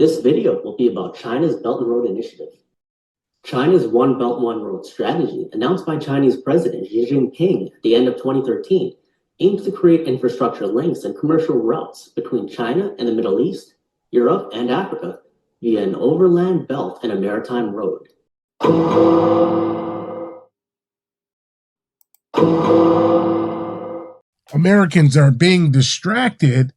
This video will be about China's Belt and Road Initiative. China's One Belt, One Road strategy, announced by Chinese President Xi Jinping at the end of 2013, aims to create infrastructure links and commercial routes between China and the Middle East, Europe, and Africa via an overland belt and a maritime road. Americans are being distracted.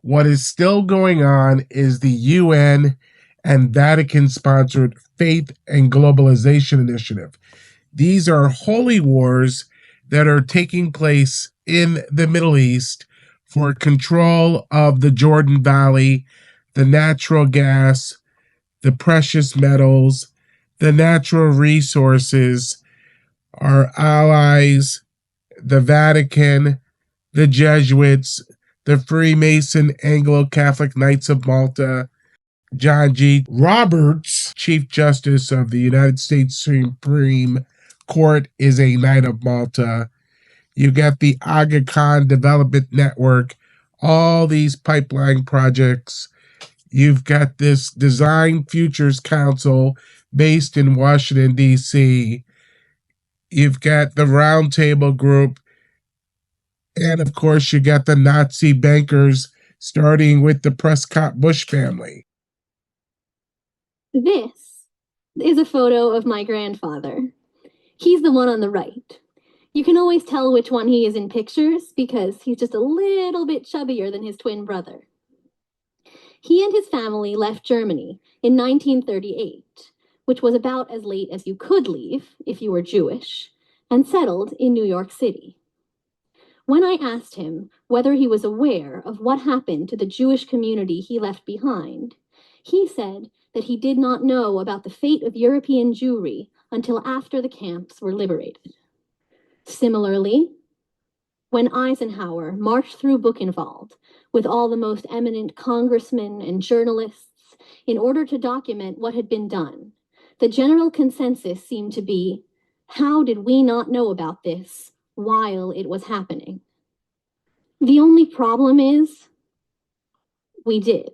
What is still going on is the UN and Vatican-sponsored Faith and Globalization Initiative. These are holy wars that are taking place in the Middle East for control of the Jordan Valley, the natural gas, the precious metals, the natural resources, our allies, the Vatican, the Jesuits, the Freemason Anglo-Catholic Knights of Malta, John G. Roberts, Chief Justice of the United States Supreme Court, is a Knight of Malta. You got the Aga Khan Development Network, all these pipeline projects. You've got this Design Futures Council based in Washington, D.C. You've got the Roundtable Group. And, of course, you got the Nazi bankers, starting with the Prescott-Bush family. This is a photo of my grandfather. He's the one on the right. You can always tell which one he is in pictures because he's just a little bit chubbier than his twin brother. He and his family left Germany in 1938, which was about as late as you could leave if you were Jewish, and settled in New York City. When I asked him whether he was aware of what happened to the Jewish community he left behind, he said that he did not know about the fate of European Jewry until after the camps were liberated. Similarly, when Eisenhower marched through Buchenwald with all the most eminent congressmen and journalists in order to document what had been done, the general consensus seemed to be, how did we not know about this while it was happening? The only problem is, we did.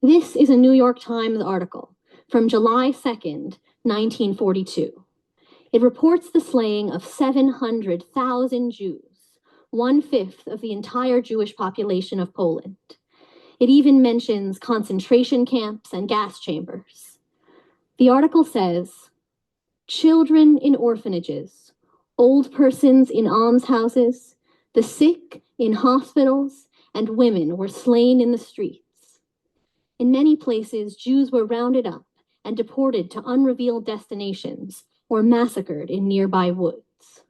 This is a New York Times article from July 2nd, 1942. It reports the slaying of 700,000 Jews, 1/5 of the entire Jewish population of Poland. It even mentions concentration camps and gas chambers. The article says, children in orphanages, old persons in almshouses, the sick in hospitals, and women were slain in the streets. In many places, Jews were rounded up and deported to unrevealed destinations or massacred in nearby woods.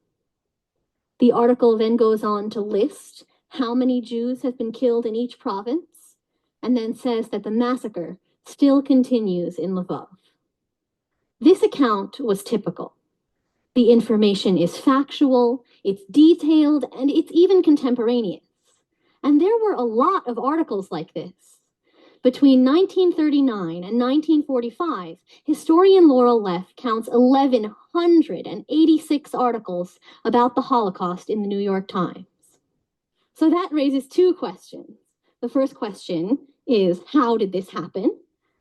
The article then goes on to list how many Jews have been killed in each province, and then says that the massacre still continues in Lvov. This account was typical. The information is factual, it's detailed, and it's even contemporaneous. And there were a lot of articles like this. Between 1939 and 1945, historian Laurel Leff counts 1,186 articles about the Holocaust in the New York Times. So that raises two questions. The first question is, how did this happen?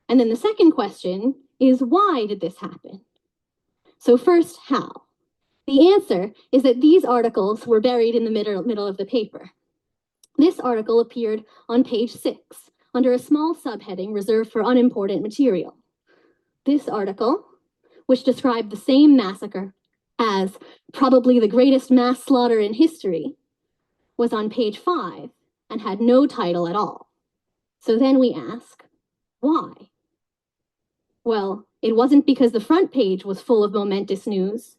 And then the second question is, why did this happen? So first, how? The answer is that these articles were buried in the middle of the paper. This article appeared on page 6, under a small subheading reserved for unimportant material. This article, which described the same massacre as probably the greatest mass slaughter in history, was on page 5 and had no title at all. So then we ask, why? Well, it wasn't because the front page was full of momentous news.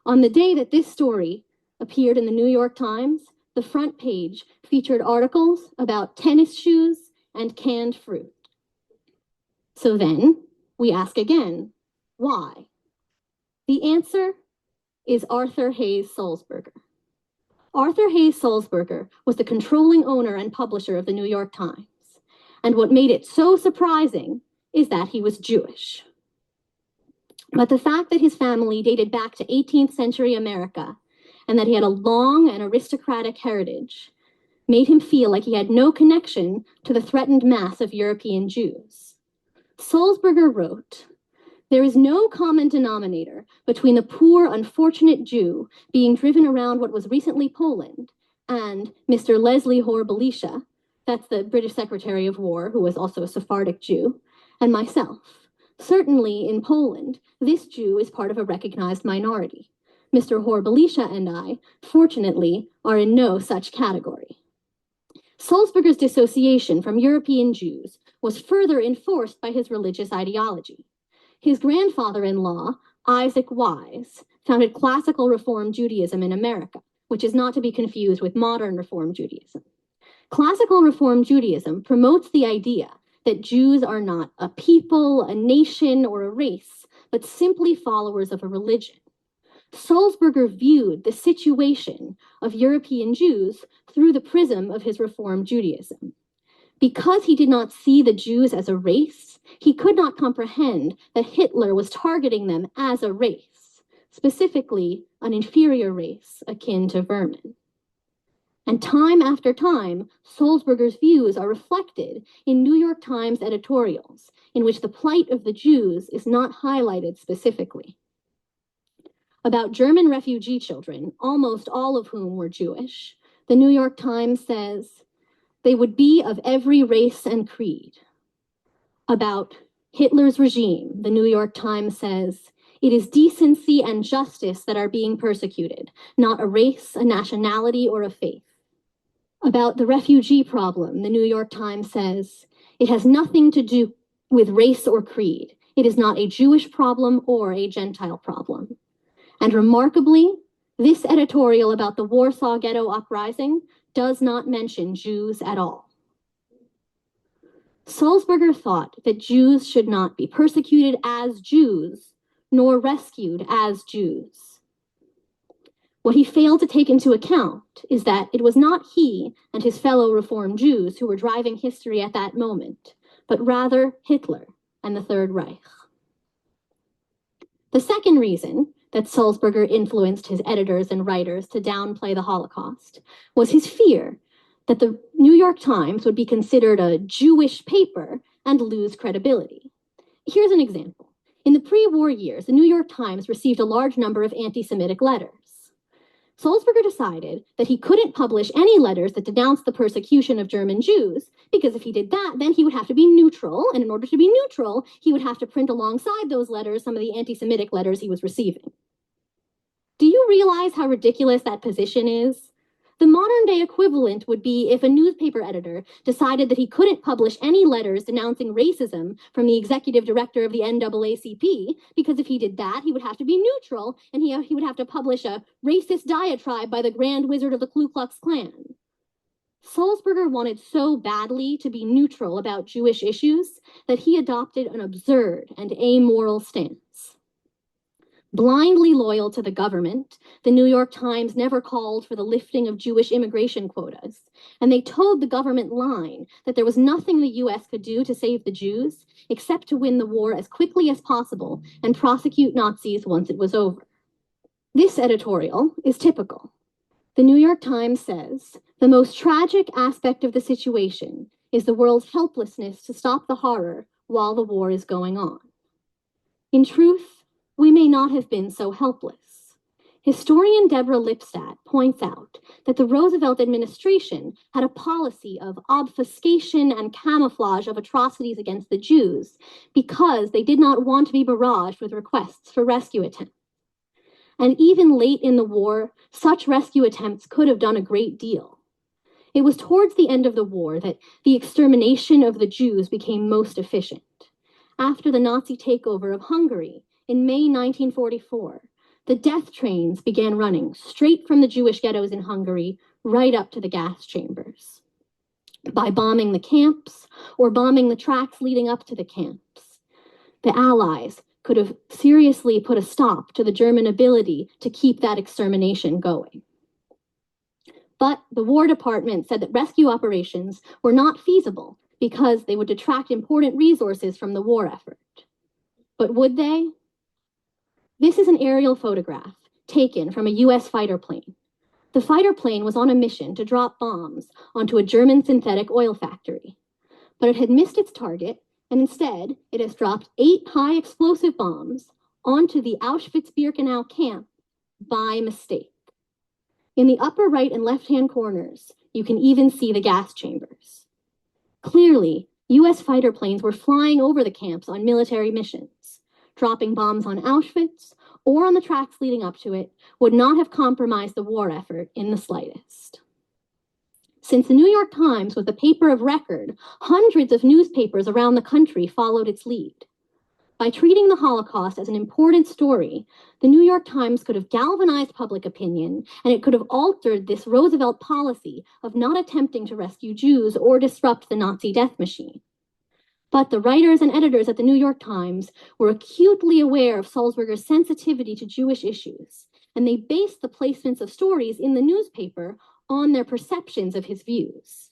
On the day that this story appeared in the New York Times, the front page featured articles about tennis shoes and canned fruit. So then we ask again, why? The answer is Arthur Hayes Sulzberger. Arthur Hayes Sulzberger was the controlling owner and publisher of the New York Times. And what made it so surprising is that he was Jewish. But the fact that his family dated back to 18th century America and that he had a long and aristocratic heritage made him feel like he had no connection to the threatened mass of European Jews. Sulzberger wrote, "There is no common denominator between the poor, unfortunate Jew being driven around what was recently Poland and Mr. Leslie Hoare Belisha," that's the British Secretary of War, who was also a Sephardic Jew, "and myself. Certainly in Poland, this Jew is part of a recognized minority. Mr. Hoare Belisha and I, fortunately, are in no such category." Sulzberger's dissociation from European Jews was further enforced by his religious ideology. His grandfather-in-law, Isaac Wise, founded classical Reform Judaism in America, which is not to be confused with modern Reform Judaism. Classical Reform Judaism promotes the idea that Jews are not a people, a nation, or a race, but simply followers of a religion. Sulzberger viewed the situation of European Jews through the prism of his Reform Judaism. Because he did not see the Jews as a race, he could not comprehend that Hitler was targeting them as a race, specifically an inferior race akin to vermin. And time after time, Sulzberger's views are reflected in New York Times editorials, in which the plight of the Jews is not highlighted specifically. About German refugee children, almost all of whom were Jewish, the New York Times says, "They would be of every race and creed." About Hitler's regime, the New York Times says, "It is decency and justice that are being persecuted, not a race, a nationality, or a faith." About the refugee problem, the New York Times says, "It has nothing to do with race or creed. It is not a Jewish problem or a Gentile problem." And remarkably, this editorial about the Warsaw Ghetto Uprising does not mention Jews at all. Sulzberger thought that Jews should not be persecuted as Jews, nor rescued as Jews. What he failed to take into account is that it was not he and his fellow Reform Jews who were driving history at that moment, but rather Hitler and the Third Reich. The second reason that Sulzberger influenced his editors and writers to downplay the Holocaust was his fear that the New York Times would be considered a Jewish paper and lose credibility. Here's an example. In the pre-war years, the New York Times received a large number of anti-Semitic letters. Sulzberger decided that he couldn't publish any letters that denounced the persecution of German Jews, because if he did that, then he would have to be neutral, and in order to be neutral, he would have to print alongside those letters some of the anti-Semitic letters he was receiving. Do you realize how ridiculous that position is? The modern-day equivalent would be if a newspaper editor decided that he couldn't publish any letters denouncing racism from the executive director of the NAACP, because if he did that, he would have to be neutral, and he would have to publish a racist diatribe by the Grand Wizard of the Ku Klux Klan. Sulzberger wanted so badly to be neutral about Jewish issues that he adopted an absurd and amoral stance. Blindly loyal to the government, the New York Times never called for the lifting of Jewish immigration quotas, and they toed the government line that there was nothing the U.S. could do to save the Jews except to win the war as quickly as possible and prosecute Nazis once it was over. This editorial is typical. The New York Times says, "The most tragic aspect of the situation is the world's helplessness to stop the horror while the war is going on." In truth, we may not have been so helpless. Historian Deborah Lipstadt points out that the Roosevelt administration had a policy of obfuscation and camouflage of atrocities against the Jews because they did not want to be barraged with requests for rescue attempts. And even late in the war, such rescue attempts could have done a great deal. It was towards the end of the war that the extermination of the Jews became most efficient. After the Nazi takeover of Hungary, in May 1944, the death trains began running straight from the Jewish ghettos in Hungary right up to the gas chambers. By bombing the camps or bombing the tracks leading up to the camps, the Allies could have seriously put a stop to the German ability to keep that extermination going. But the War Department said that rescue operations were not feasible because they would detract important resources from the war effort. But would they? This is an aerial photograph taken from a U.S. fighter plane. The fighter plane was on a mission to drop bombs onto a German synthetic oil factory, but it had missed its target, and instead it has dropped 8 high explosive bombs onto the Auschwitz-Birkenau camp by mistake. In the upper right and left-hand corners, you can even see the gas chambers. Clearly, US fighter planes were flying over the camps on military missions. Dropping bombs on Auschwitz or on the tracks leading up to it would not have compromised the war effort in the slightest. Since the New York Times was the paper of record, hundreds of newspapers around the country followed its lead. By treating the Holocaust as an important story, the New York Times could have galvanized public opinion, and it could have altered this Roosevelt policy of not attempting to rescue Jews or disrupt the Nazi death machine. But the writers and editors at the New York Times were acutely aware of Sulzberger's sensitivity to Jewish issues, and they based the placements of stories in the newspaper on their perceptions of his views.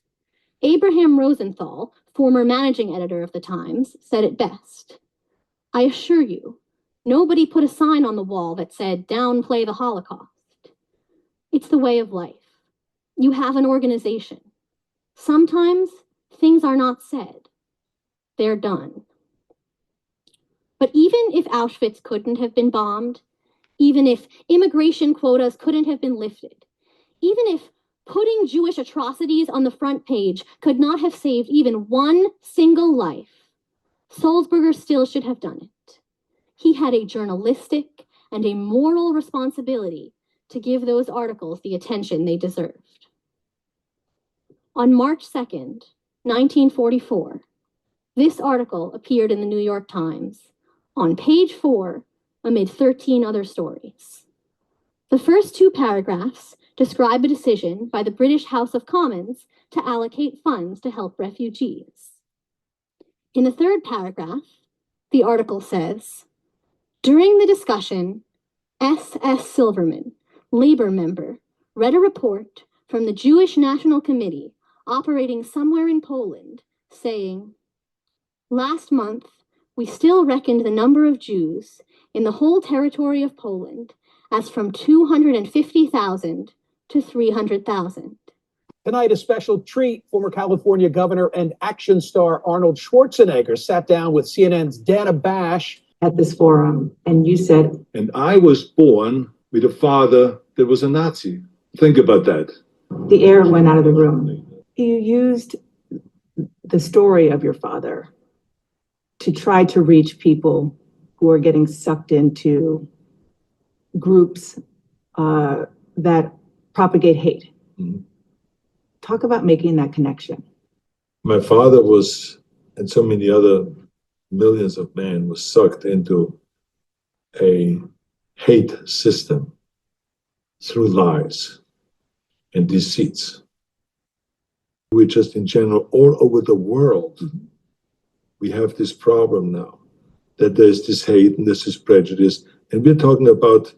Abraham Rosenthal, former managing editor of the Times, said it best. I assure you, nobody put a sign on the wall that said, downplay the Holocaust. It's the way of life. You have an organization. Sometimes things are not said. They're done. But even if Auschwitz couldn't have been bombed, even if immigration quotas couldn't have been lifted, even if putting Jewish atrocities on the front page could not have saved even one single life, Sulzberger still should have done it. He had a journalistic and a moral responsibility to give those articles the attention they deserved. On March 2nd, 1944, this article appeared in the New York Times, on page 4, amid 13 other stories. The first 2 paragraphs describe a decision by the British House of Commons to allocate funds to help refugees. In the 3rd paragraph, the article says, during the discussion, S.S. Silverman, Labor member, read a report from the Jewish National Committee operating somewhere in Poland, saying, last month, we still reckoned the number of Jews in the whole territory of Poland as from 250,000 to 300,000. Tonight, a special treat. Former California governor and action star Arnold Schwarzenegger sat down with CNN's Dana Bash at this forum, and you said, and I was born with a father that was a Nazi. Think about that. The air went out of the room. You used the story of your father to try to reach people who are getting sucked into groups that propagate hate. Mm-hmm. Talk about making that connection. My father was, and so many other millions of men, was sucked into a hate system through lies and deceits. We just in general, all over the world, we have this problem now, that there's this hate and there's this prejudice. And we're talking about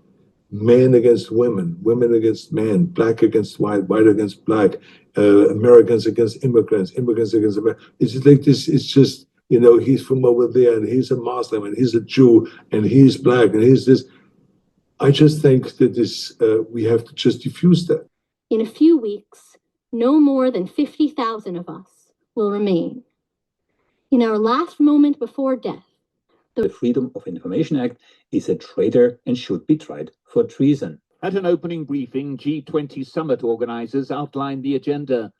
men against women, women against men, black against white, white against black, Americans against immigrants, immigrants against Americans. It's like this, it's just, you know, he's from over there and he's a Muslim and he's a Jew and he's black and he's this. I just think that this, we have to just diffuse that. In a few weeks, no more than 50,000 of us will remain. In our last moment before death, the Freedom of Information Act is a traitor and should be tried for treason. At an opening briefing, G20 summit organizers outlined the agenda.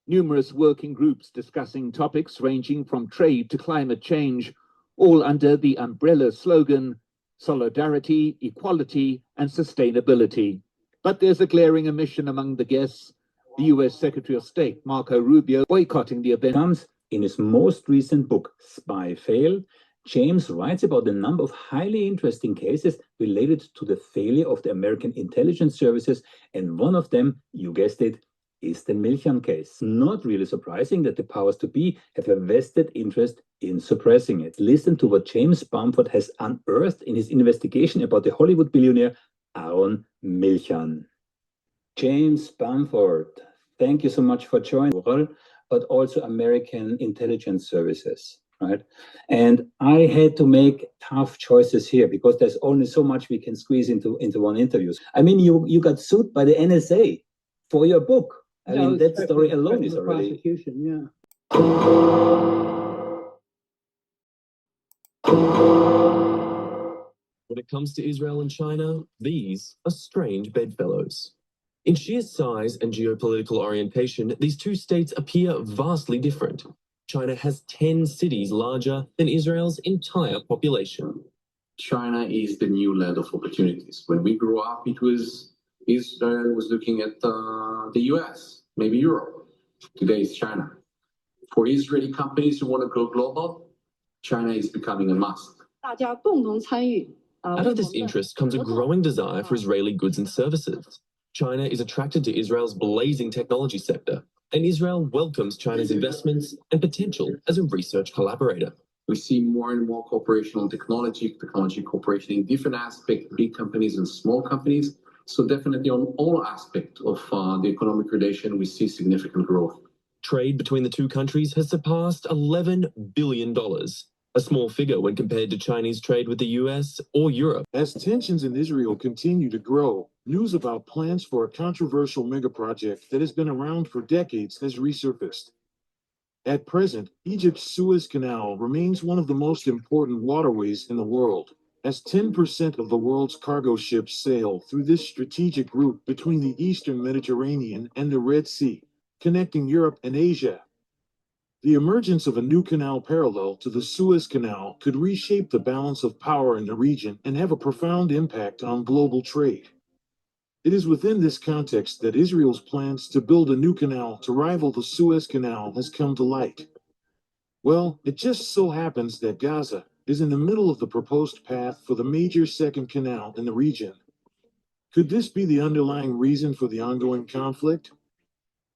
Numerous working groups discussing topics ranging from trade to climate change, all under the umbrella slogan, solidarity, equality, and sustainability. But there's a glaring omission among the guests. The US Secretary of State, Marco Rubio, boycotting the event. In his most recent book, Spy Fail, James writes about a number of highly interesting cases related to the failure of the American intelligence services, and one of them, you guessed it, is the Milchan case. Not really surprising that the powers to be have a vested interest in suppressing it. Listen to what James Bamford has unearthed in his investigation about the Hollywood billionaire Aaron Milchan. James Bamford, thank you so much for joining, but also American intelligence services. Right. And I had to make tough choices here because there's only so much we can squeeze into one interview. I mean, you got sued by the NSA for your book. I Yeah, mean, was that story alone expecting is the already. prosecution, yeah. When it comes to Israel and China, these are strange bedfellows. In sheer size and geopolitical orientation, these two states appear vastly different. China has 10 cities larger than Israel's entire population. China is the new land of opportunities. When we grew up, it was Israel was looking at the US, maybe Europe. Today it's China. For Israeli companies who want to go global, China is becoming a must. 大家共同参与 Out of this interest comes a growing desire for Israeli goods and services. China is attracted to Israel's blazing technology sector, and Israel welcomes China's investments and potential as a research collaborator. We see more and more cooperation on technology cooperation in different aspects, big companies and small companies. So definitely on all aspects of the economic relation, we see significant growth. Trade between the two countries has surpassed $11 billion, a small figure when compared to Chinese trade with the US or Europe. As tensions in Israel continue to grow, news about plans for a controversial megaproject that has been around for decades has resurfaced. At present, Egypt's Suez Canal remains one of the most important waterways in the world, as 10% of the world's cargo ships sail through this strategic route between the Eastern Mediterranean and the Red Sea, connecting Europe and Asia. The emergence of a new canal parallel to the Suez Canal could reshape the balance of power in the region and have a profound impact on global trade. It is within this context that Israel's plans to build a new canal to rival the Suez Canal has come to light. Well, it just so happens that Gaza is in the middle of the proposed path for the major second canal in the region. Could this be the underlying reason for the ongoing conflict?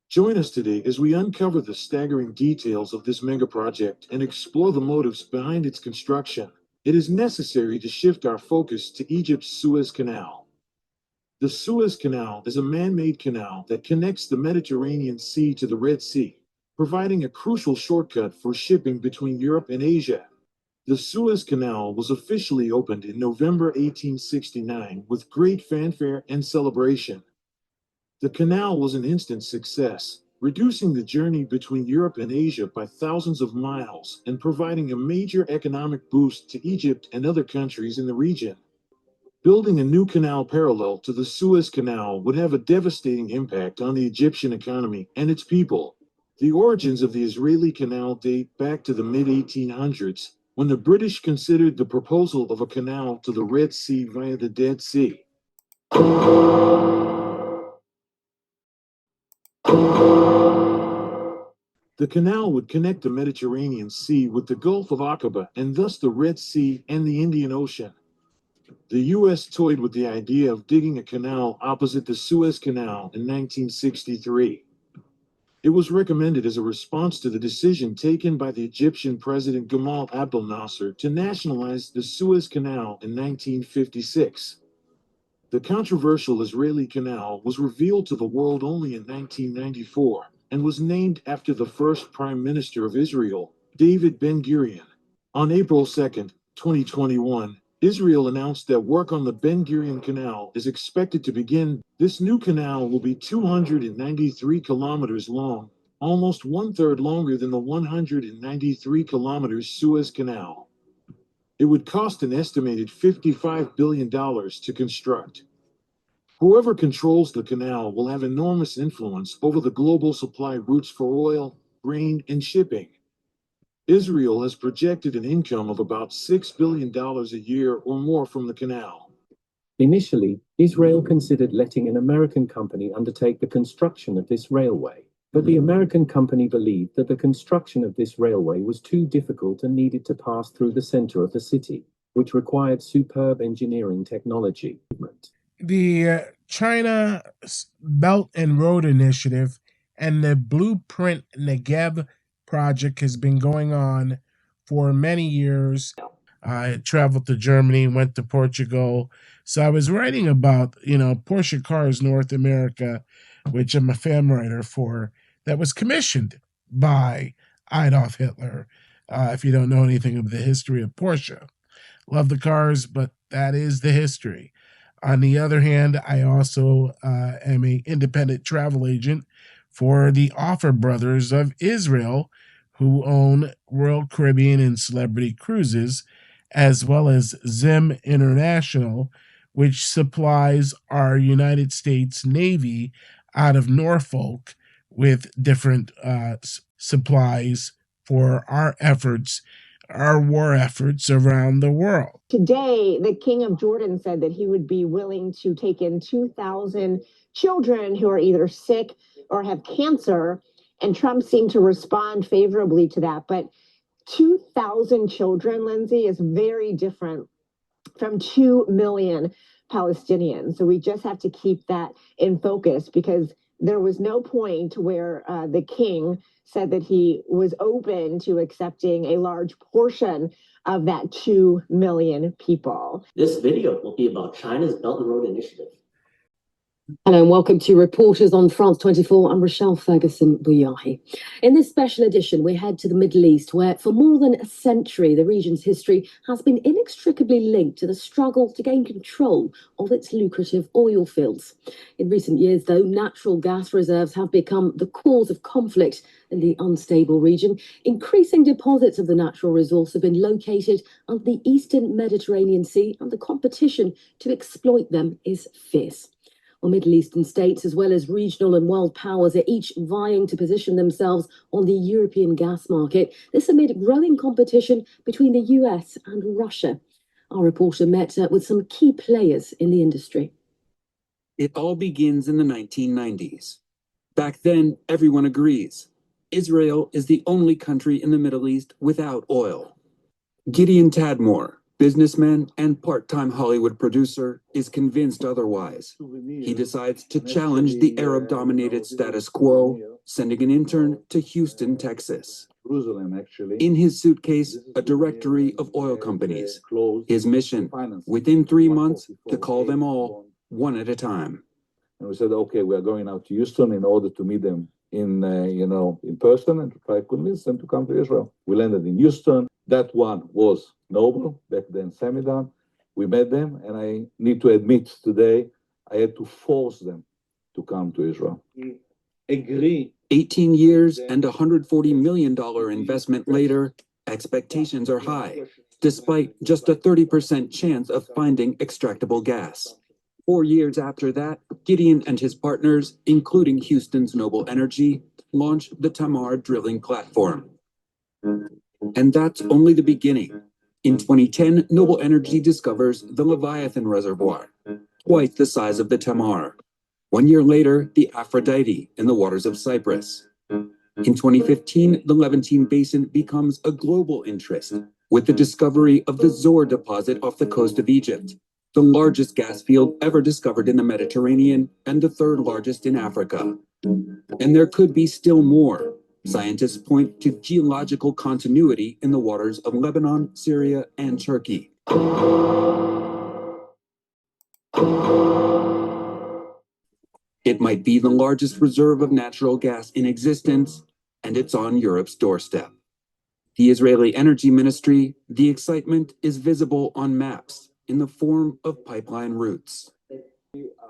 Join us today as we uncover the staggering details of this megaproject and explore the motives behind its construction. It is necessary to shift our focus to Egypt's Suez Canal. The Suez Canal is a man-made canal that connects the Mediterranean Sea to the Red Sea, providing a crucial shortcut for shipping between Europe and Asia. The Suez Canal was officially opened in November 1869 with great fanfare and celebration. The canal was an instant success, reducing the journey between Europe and Asia by thousands of miles and providing a major economic boost to Egypt and other countries in the region. Building a new canal parallel to the Suez Canal would have a devastating impact on the Egyptian economy and its people. The origins of the Israeli canal date back to the mid-1800s, when the British considered the proposal of a canal to the Red Sea via the Dead Sea. The canal would connect the Mediterranean Sea with the Gulf of Aqaba and thus the Red Sea and the Indian Ocean. The U.S. toyed with the idea of digging a canal opposite the Suez Canal in 1963. It was recommended as a response to the decision taken by the Egyptian President Gamal Abdel Nasser to nationalize the Suez Canal in 1956. The controversial Israeli canal was revealed to the world only in 1994 and was named after the first Prime Minister of Israel, David Ben-Gurion. On April 2, 2021, Israel announced that work on the Ben-Gurion Canal is expected to begin. This new canal will be 293 kilometers long, almost one-third longer than the 193 kilometers Suez Canal. It would cost an estimated $55 billion to construct. Whoever controls the canal will have enormous influence over the global supply routes for oil, grain, and shipping. Israel has projected an income of about $6 billion a year or more from the canal. Initially, Israel considered letting an American company undertake the construction of this railway, but the American company believed that the construction of this railway was too difficult and needed to pass through the center of the city, which required superb engineering technology. The China Belt and Road Initiative and the Blueprint Negev project has been going on for many years. I traveled to Germany, went to Portugal. So I was writing about, Porsche Cars North America, which I'm a fan writer for, that was commissioned by Adolf Hitler. If you don't know anything of the history of Porsche. Love the cars, but that is the history. On the other hand, I also am an independent travel agent for the Offer Brothers of Israel, who own Royal Caribbean and Celebrity Cruises, as well as Zim International, which supplies our United States Navy out of Norfolk with different supplies for our efforts, our war efforts around the world. Today, the King of Jordan said that he would be willing to take in 2,000 children who are either sick or have cancer, and Trump seemed to respond favorably to that. But 2,000 children, Lindsay, is very different from 2 million Palestinians. So we just have to keep that in focus, because there was no point where the king said that he was open to accepting a large portion of that 2 million people. This video will be about China's Belt and Road Initiative. Hello and welcome to Reporters on France 24. I'm Rochelle Ferguson-Bouyahi. In this special edition, we head to the Middle East, where for more than a century, the region's history has been inextricably linked to the struggle to gain control of its lucrative oil fields. In recent years, though, natural gas reserves have become the cause of conflict in the unstable region. Increasing deposits of the natural resource have been located on the eastern Mediterranean Sea, and the competition to exploit them is fierce. Well, Middle Eastern states, as well as regional and world powers, are each vying to position themselves on the European gas market. This amid growing competition between the US and Russia. Our reporter met with some key players in the industry. It all begins in the 1990s. Back then, everyone agrees. Israel is the only country in the Middle East without oil. Gideon Tadmor, businessman and part-time Hollywood producer, is convinced otherwise. He decides to challenge the Arab-dominated status quo, sending an intern to Houston, Texas. In his suitcase, a directory of oil companies. His mission, within 3 months, to call them all, one at a time. And we said, okay, we are going out to Houston in order to meet them in person and to try to convince them to come to Israel. We landed in Houston. That one was Noble, back then Samidan. We met them, and I need to admit today, I had to force them to come to Israel. Agree. 18 years and $140 million investment later, expectations are high, despite just a 30% chance of finding extractable gas. 4 years after that, Gideon and his partners, including Houston's Noble Energy, launched the Tamar drilling platform. And that's only the beginning. In 2010, Noble Energy discovers the Leviathan Reservoir, twice the size of the Tamar. 1 year later, the Aphrodite in the waters of Cyprus. In 2015, the Levantine Basin becomes a global interest, with the discovery of the Zohr deposit off the coast of Egypt, the largest gas field ever discovered in the Mediterranean and the third largest in Africa. And there could be still more. Scientists point to geological continuity in the waters of Lebanon, Syria, and Turkey. It might be the largest reserve of natural gas in existence, and it's on Europe's doorstep. The Israeli Energy Ministry, the excitement is visible on maps in the form of pipeline routes.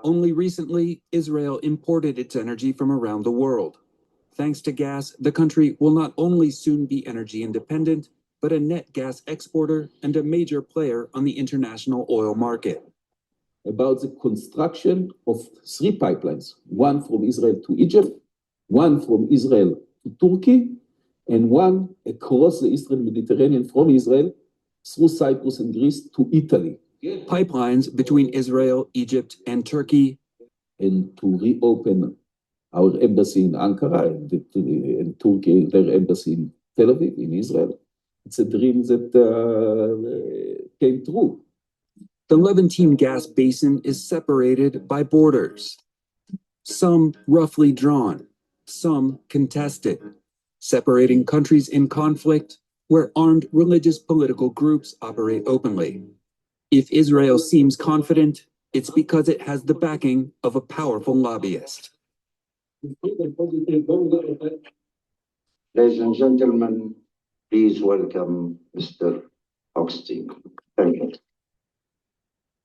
Only recently, Israel imported its energy from around the world. Thanks to gas, the country will not only soon be energy independent, but a net gas exporter and a major player on the international oil market. About the construction of 3 pipelines, one from Israel to Egypt, one from Israel to Turkey, and one across the Eastern Mediterranean from Israel through Cyprus and Greece to Italy. Pipelines between Israel, Egypt, and Turkey. And to reopen our embassy in Ankara and Turkey, their embassy in Tel Aviv, in Israel. It's a dream that came true. The Levantine gas basin is separated by borders, some roughly drawn, some contested, separating countries in conflict where armed religious political groups operate openly. If Israel seems confident, it's because it has the backing of a powerful lobbyist. Ladies and gentlemen, please welcome Mr. Hochstein. Thank you.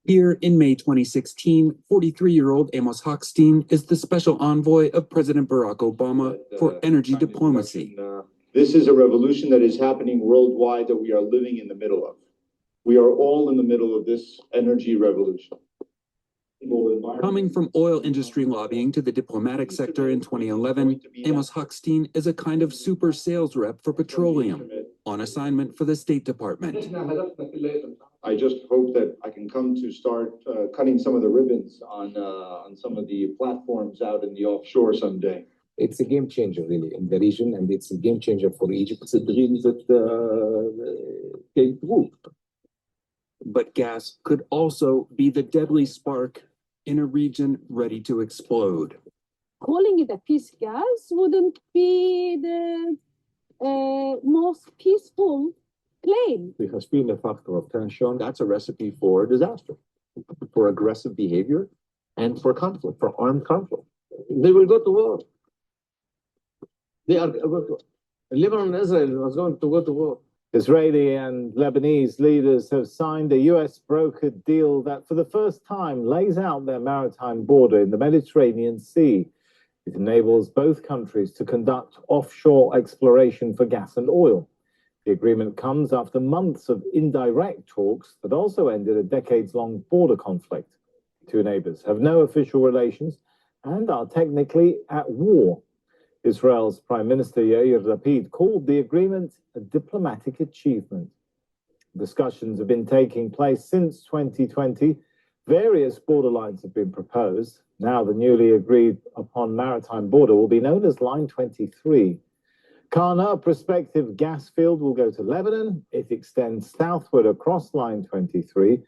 Here in May 2016, 43-year-old Amos Hochstein is the special envoy of President Barack Obama for energy diplomacy. This is a revolution that is happening worldwide that we are living in the middle of. We are all in the middle of this energy revolution. Coming from oil industry lobbying to the diplomatic sector in 2011, Amos Hochstein is a kind of super sales rep for petroleum, on assignment for the State Department. I just hope that I can come to start cutting some of the ribbons on some of the platforms out in the offshore someday. It's a game changer, really, in the region, and it's a game changer for Egypt. It's a dream that came true. But gas could also be the deadly spark in a region ready to explode. Calling it a peace gas wouldn't be the most peaceful claim. There has been a factor of tension. That's a recipe for disaster, for aggressive behavior, and for conflict, for armed conflict. They will go to war. They are going to. Lebanon and Israel was going to go to war. Israeli and Lebanese leaders have signed a U.S. brokered deal that for the first time lays out their maritime border in the Mediterranean Sea. It enables both countries to conduct offshore exploration for gas and oil. The agreement comes after months of indirect talks that also ended a decades-long border conflict. Two neighbors have no official relations and are technically at war. Israel's Prime Minister Yair Lapid called the agreement a diplomatic achievement. Discussions have been taking place since 2020. Various borderlines have been proposed. Now the newly agreed upon maritime border will be known as Line 23. Kana, a prospective gas field, will go to Lebanon. It extends southward across Line 23,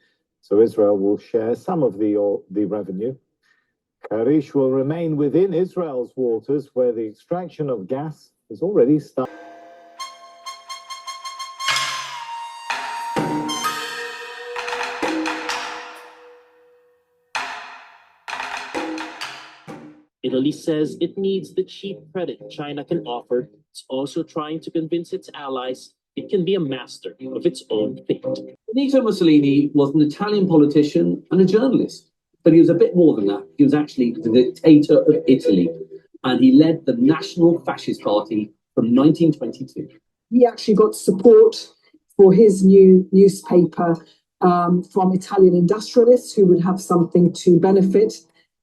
so Israel will share some of the revenue. Karish will remain within Israel's waters, where the extraction of gas has already started. Italy says it needs the cheap credit China can offer. It's also trying to convince its allies it can be a master of its own fate. Benito Mussolini was an Italian politician and a journalist. But he was a bit more than that. He was actually the dictator of Italy, and he led the National Fascist Party from 1922. He actually got support for his new newspaper from Italian industrialists who would have something to benefit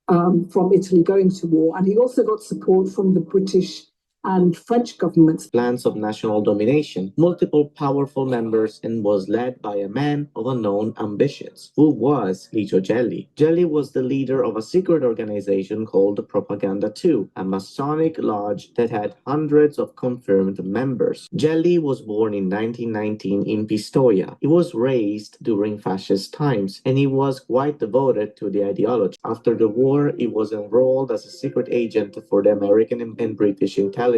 from Italy going to war. And he also got support from the British and French governments. Plans of national domination, multiple powerful members, and was led by a man of unknown ambitions, who was Licio Gelli. Gelli was the leader of a secret organization called Propaganda 2, a Masonic lodge that had hundreds of confirmed members. Gelli was born in 1919 in Pistoia. He was raised during fascist times, and he was quite devoted to the ideology. After the war, he was enrolled as a secret agent for the American and British intelligence.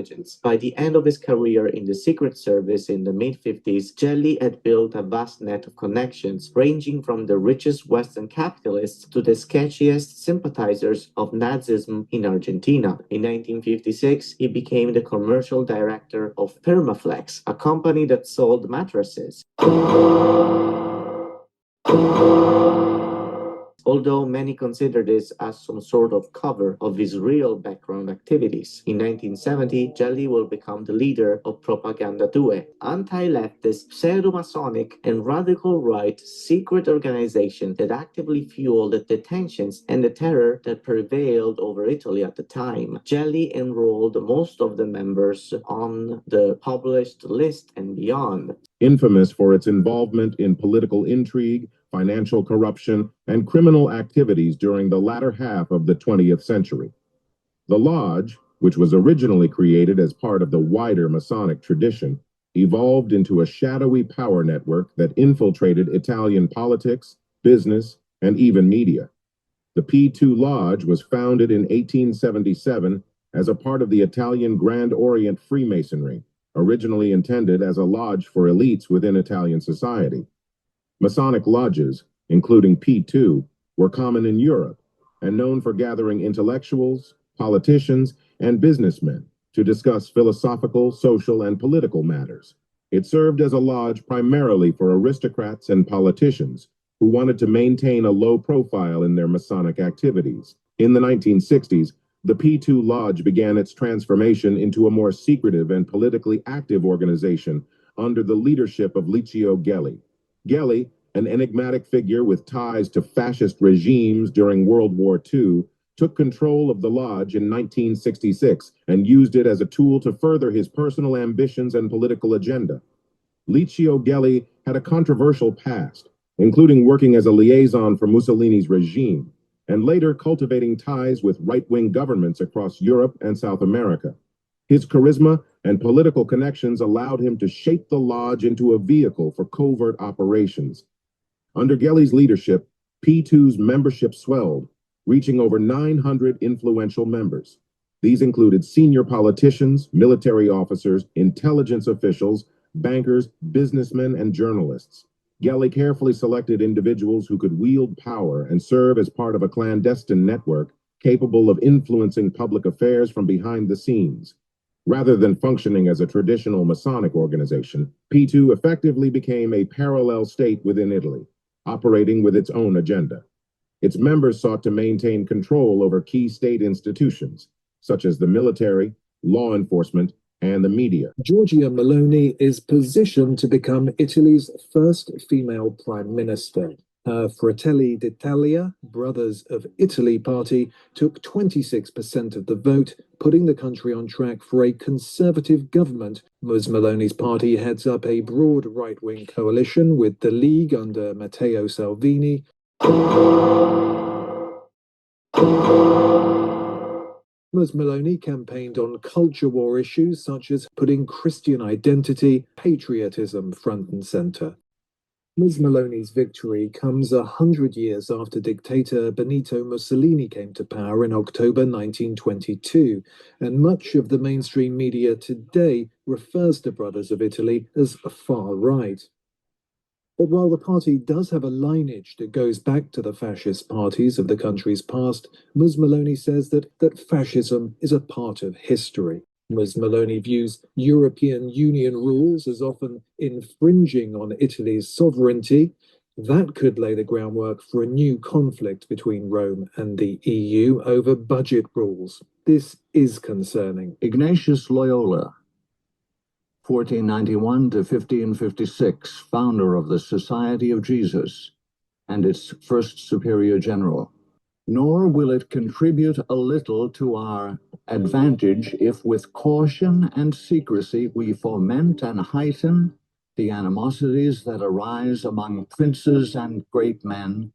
By the end of his career in the Secret Service in the mid-50s, Gelli had built a vast net of connections, ranging from the richest Western capitalists to the sketchiest sympathizers of Nazism in Argentina. In 1956, he became the commercial director of Permaflex, a company that sold mattresses. Although many consider this as some sort of cover of his real background activities. In 1970, Gelli will become the leader of Propaganda 2, anti-leftist, pseudo-Masonic, and radical right secret organization that actively fueled the tensions and the terror that prevailed over Italy at the time. Gelli enrolled most of the members on the published list and beyond. Infamous for its involvement in political intrigue, financial corruption, and criminal activities during the latter half of the 20th century. The Lodge, which was originally created as part of the wider Masonic tradition, evolved into a shadowy power network that infiltrated Italian politics, business, and even media. The P2 Lodge was founded in 1877 as a part of the Italian Grand Orient Freemasonry, originally intended as a lodge for elites within Italian society. Masonic lodges, including P2, were common in Europe and known for gathering intellectuals, politicians, and businessmen to discuss philosophical, social, and political matters. It served as a lodge primarily for aristocrats and politicians who wanted to maintain a low profile in their Masonic activities. In the 1960s, the P2 Lodge began its transformation into a more secretive and politically active organization under the leadership of Licio Gelli. Gelli, an enigmatic figure with ties to fascist regimes during World War II, took control of the lodge in 1966 and used it as a tool to further his personal ambitions and political agenda. Licio Gelli had a controversial past, including working as a liaison for Mussolini's regime, and later cultivating ties with right-wing governments across Europe and South America. His charisma and political connections allowed him to shape the lodge into a vehicle for covert operations. Under Gelli's leadership, P2's membership swelled, reaching over 900 influential members. These included senior politicians, military officers, intelligence officials, bankers, businessmen, and journalists. Gelli carefully selected individuals who could wield power and serve as part of a clandestine network capable of influencing public affairs from behind the scenes. Rather than functioning as a traditional Masonic organization, P2 effectively became a parallel state within Italy, operating with its own agenda. Its members sought to maintain control over key state institutions, such as the military, law enforcement, and the media. Giorgia Meloni is positioned to become Italy's first female prime minister. Her Fratelli d'Italia, Brothers of Italy party, took 26% of the vote, putting the country on track for a conservative government. Ms. Meloni's party heads up a broad right-wing coalition with the League under Matteo Salvini. Ms. Meloni campaigned on culture war issues such as putting Christian identity, patriotism front and center. Ms. Meloni's victory comes 100 years after dictator Benito Mussolini came to power in October 1922, and much of the mainstream media today refers to Brothers of Italy as far right. But while the party does have a lineage that goes back to the fascist parties of the country's past, Ms. Meloni says that fascism is a part of history. Ms. Meloni views European Union rules as often infringing on Italy's sovereignty. That could lay the groundwork for a new conflict between Rome and the EU over budget rules. This is concerning. Ignatius Loyola, 1491 to 1556, founder of the Society of Jesus and its first superior general. Nor will it contribute a little to our advantage if with caution and secrecy we foment and heighten the animosities that arise among princes and great men,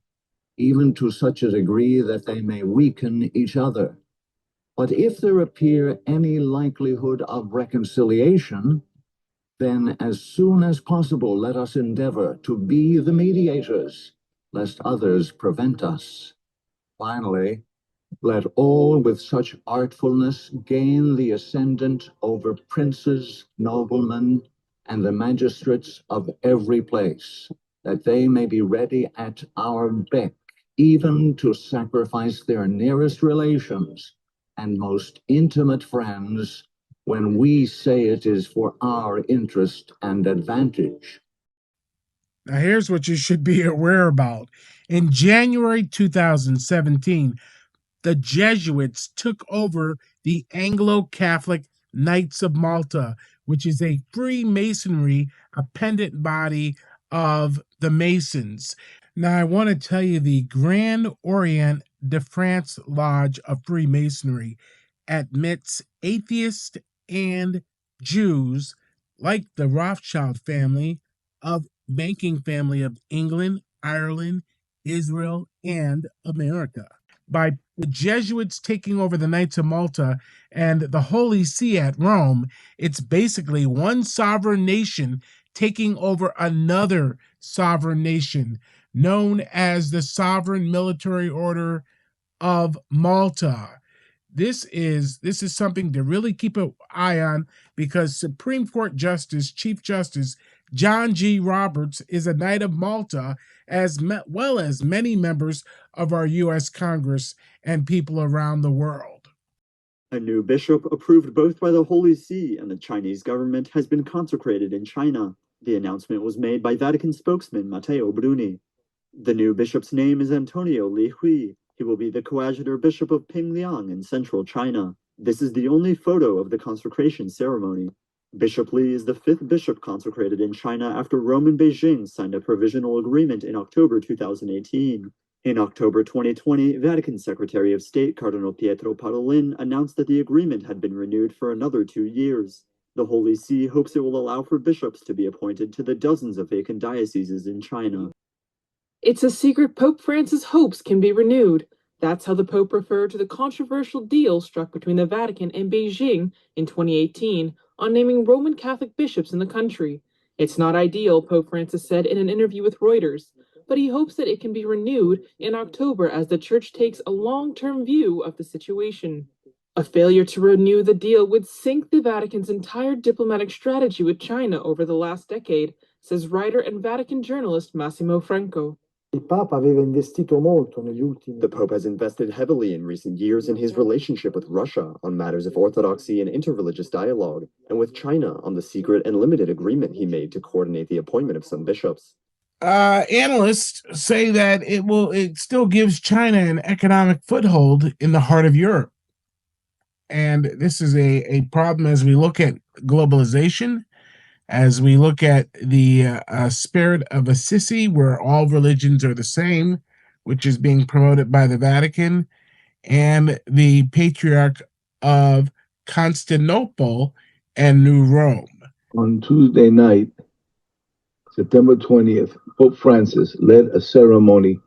even to such a degree that they may weaken each other. But if there appear any likelihood of reconciliation, then as soon as possible let us endeavor to be the mediators, lest others prevent us. Finally, let all with such artfulness gain the ascendant over princes, noblemen, and the magistrates of every place, that they may be ready at our beck, even to sacrifice their nearest relations and most intimate friends, when we say it is for our interest and advantage. Now, here's what you should be aware about. In January 2017, the Jesuits took over the Anglo-Catholic Knights of Malta, which is a Freemasonry appendant body of the Masons. Now, I want to tell you the Grand Orient de France Lodge of Freemasonry admits atheists and Jews, like the Rothschild family, of banking family of England, Ireland, Israel, and America. By the Jesuits taking over the Knights of Malta and the Holy See at Rome, it's basically one sovereign nation taking over another sovereign nation, known as the Sovereign Military Order of Malta. This is something to really keep an eye on, because Supreme Court Justice, Chief Justice John G. Roberts is a Knight of Malta, as well as many members of our U.S. Congress and people around the world. A new bishop approved both by the Holy See and the Chinese government has been consecrated in China. The announcement was made by Vatican spokesman Matteo Bruni. The new bishop's name is Antonio Li Hui. He will be the coadjutor bishop of Pingliang in central China. This is the only photo of the consecration ceremony. Bishop Li is the fifth bishop consecrated in China after Rome and Beijing signed a provisional agreement in October 2018. In October 2020, Vatican Secretary of State Cardinal Pietro Parolin announced that the agreement had been renewed for another 2 years. The Holy See hopes it will allow for bishops to be appointed to the dozens of vacant dioceses in China. It's a secret Pope Francis hopes can be renewed. That's how the Pope referred to the controversial deal struck between the Vatican and Beijing in 2018 on naming Roman Catholic bishops in the country. It's not ideal, Pope Francis said in an interview with Reuters, but he hopes that it can be renewed in October as the Church takes a long-term view of the situation. A failure to renew the deal would sink the Vatican's entire diplomatic strategy with China over the last decade, says writer and Vatican journalist Massimo Franco. The Pope has invested heavily in recent years in his relationship with Russia on matters of orthodoxy and interreligious dialogue, and with China on the secret and limited agreement he made to coordinate the appointment of some bishops. Analysts say that it still gives China an economic foothold in the heart of Europe. And this is a problem as we look at globalization, as we look at the spirit of Assisi, where all religions are the same, which is being promoted by the Vatican, and the Patriarch of Constantinople and New Rome. On Tuesday night, September 20th, Pope Francis led a ceremony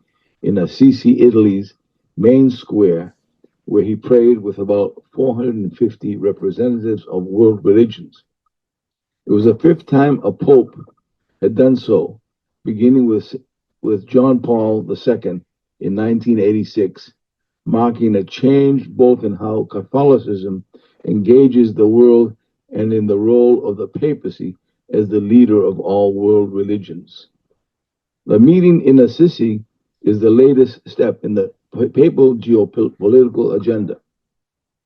in Assisi, Italy's main square, where he prayed with about 450 representatives of world religions. It was the fifth time a pope had done so, beginning with John Paul II in 1986, marking a change both in how Catholicism engages the world and in the role of the papacy as the leader of all world religions. The meeting in Assisi is the latest step in the papal geopolitical agenda.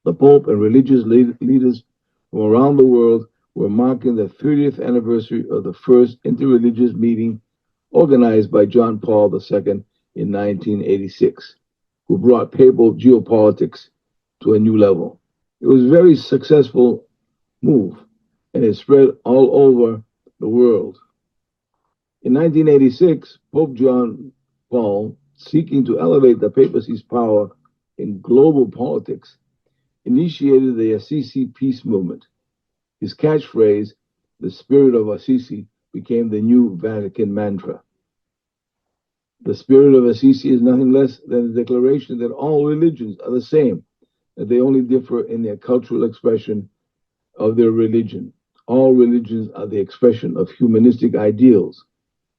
The Pope and religious leaders from around the world were marking the 30th anniversary of the first interreligious meeting organized by John Paul II in 1986, who brought papal geopolitics to a new level. It was a very successful move, and it spread all over the world. In 1986, Pope John Paul, seeking to elevate the papacy's power in global politics, initiated the Assisi Peace Movement. His catchphrase, "The Spirit of Assisi," became the new Vatican mantra. The spirit of Assisi is nothing less than the declaration that all religions are the same, that they only differ in their cultural expression of their religion. All religions are the expression of humanistic ideals.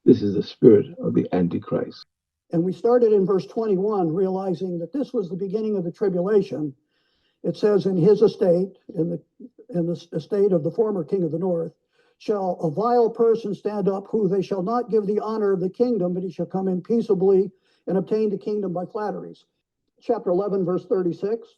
This is the spirit of the Antichrist. And we started in verse 21, realizing that this was the beginning of the tribulation. It says, in his estate, in the estate of the former king of the north, shall a vile person stand up, who they shall not give the honor of the kingdom, but he shall come in peaceably and obtain the kingdom by flatteries. Chapter 11, verse 36.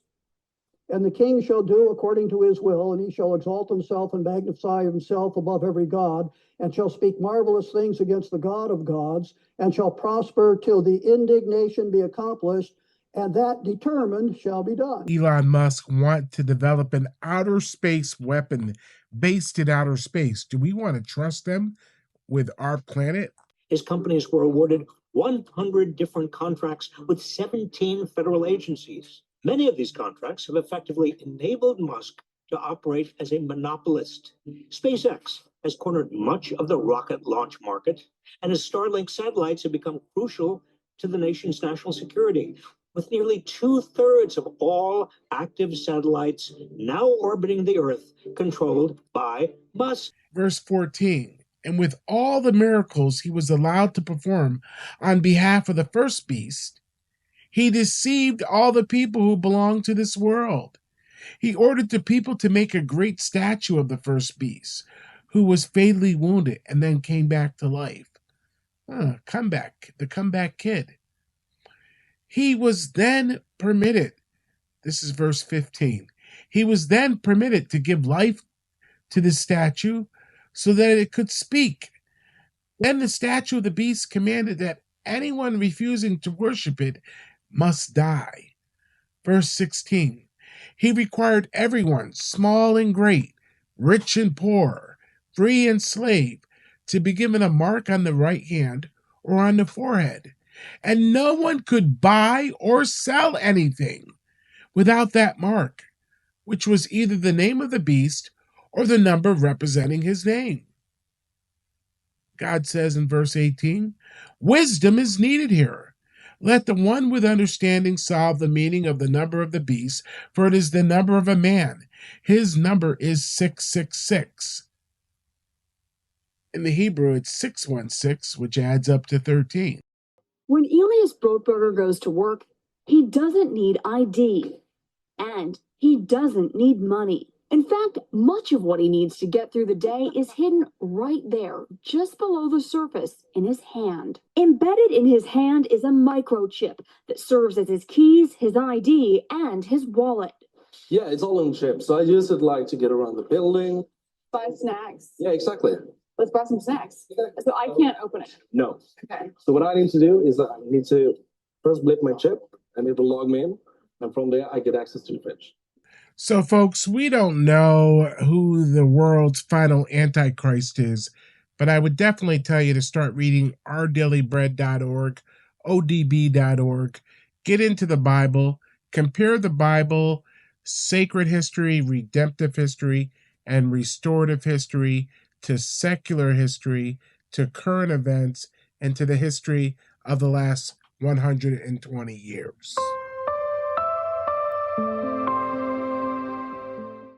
And the king shall do according to his will, and he shall exalt himself and magnify himself above every god, and shall speak marvelous things against the God of gods, and shall prosper till the indignation be accomplished, and that determined shall be done. Elon Musk want to develop an outer space weapon based in outer space. Do we want to trust them with our planet? His companies were awarded 100 different contracts with 17 federal agencies. Many of these contracts have effectively enabled Musk to operate as a monopolist. SpaceX has cornered much of the rocket launch market, and his Starlink satellites have become crucial to the nation's national security, with nearly 2/3 of all active satellites now orbiting the Earth controlled by Musk. Verse 14, and with all the miracles he was allowed to perform on behalf of the first beast, he deceived all the people who belong to this world. He ordered the people to make a great statue of the first beast, who was fatally wounded and then came back to life. The comeback kid. He was then permitted, this is verse 15, he was then permitted to give life to the statue so that it could speak. Then the statue of the beast commanded that anyone refusing to worship it must die. Verse 16, he required everyone, small and great, rich and poor, free and slave, to be given a mark on the right hand or on the forehead. And no one could buy or sell anything without that mark, which was either the name of the beast or the number representing his name. God says in verse 18, wisdom is needed here. Let the one with understanding solve the meaning of the number of the beast, for it is the number of a man. His number is 666. In the Hebrew, it's 616, which adds up to 13. When Elias Brotberger goes to work, he doesn't need ID, and he doesn't need money. In fact, much of what he needs to get through the day is hidden right there, just below the surface, in his hand. Embedded in his hand is a microchip that serves as his keys, his ID, and his wallet. Yeah, it's all on chip, so I use it like to get around the building. Buy snacks. Yeah, exactly. Let's buy some snacks. So I can't open it. No. Okay. So what I need to do is I need to first blip my chip, and it will log me in, and from there I get access to the fridge. So, folks, we don't know who the world's final Antichrist is, but I would definitely tell you to start reading ourdailybread.org, odb.org, get into the Bible, compare the Bible, sacred history, redemptive history, and restorative history to secular history, to current events, and to the history of the last 120 years.